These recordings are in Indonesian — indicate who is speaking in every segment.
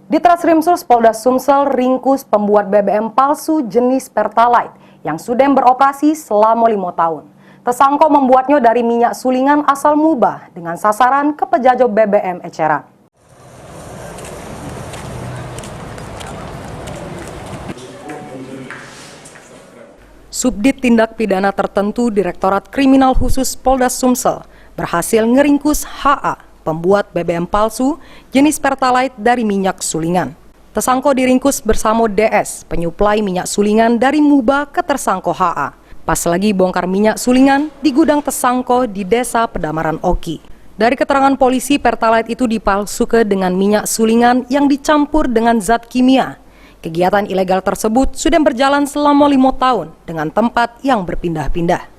Speaker 1: Di Treskrimsus Polda Sumsel ringkus pembuat BBM palsu jenis Pertalite yang sudah beroperasi selama 5 tahun. Tersangka membuatnya dari minyak sulingan asal Mubah dengan sasaran ke pejajah BBM eceran. Subdit Tindak Pidana Tertentu Direktorat Kriminal Khusus Polda Sumsel berhasil ngeringkus HA, pembuat BBM palsu jenis Pertalite dari minyak sulingan. Tersangka diringkus bersama DS, penyuplai minyak sulingan dari Mubah ke tersangka HA. Pas lagi bongkar minyak sulingan di gudang tersangka di Desa Pedamaran Oki. Dari keterangan polisi, Pertalite itu dipalsukan dengan minyak sulingan yang dicampur dengan zat kimia. Kegiatan ilegal tersebut sudah berjalan selama 5 tahun dengan tempat yang berpindah-pindah.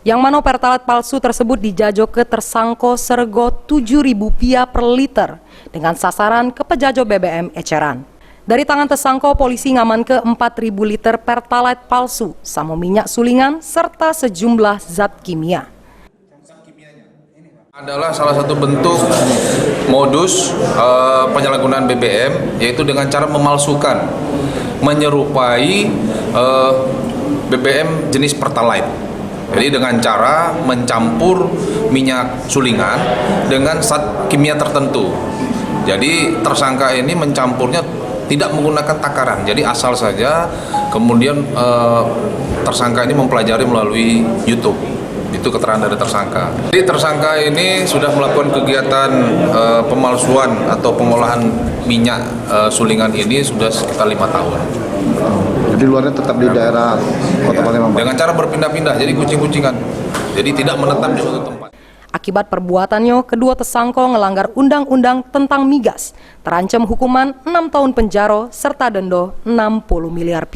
Speaker 1: Yang mana Pertalite palsu tersebut dijajah ke tersangka sergo Rp7.000 per liter dengan sasaran ke pejajah BBM eceran. Dari tangan tersangka, polisi ngaman ke 4.000 liter Pertalite palsu sama minyak sulingan serta sejumlah zat kimia.
Speaker 2: Adalah salah satu bentuk modus penyalahgunaan BBM, yaitu dengan cara memalsukan, menyerupai BBM jenis Pertalite. Jadi dengan cara mencampur minyak sulingan dengan zat kimia tertentu. Jadi tersangka ini mencampurnya tidak menggunakan takaran, jadi asal saja. Kemudian tersangka ini mempelajari melalui YouTube. Itu keterangan dari tersangka. Jadi tersangka ini sudah melakukan kegiatan pemalsuan atau pengolahan minyak sulingan ini sudah sekitar 5 tahun.
Speaker 3: Jadi luarnya tetap di daerah Kota Palembang.
Speaker 2: Dengan cara berpindah-pindah, jadi kucing-kucingan. Jadi tidak menetap di suatu tempat.
Speaker 1: Akibat perbuatannya, kedua tersangka ngelanggar undang-undang tentang migas, terancam hukuman 6 tahun penjara serta denda Rp60 miliar.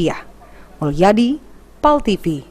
Speaker 1: Mulyadi, PAL TV.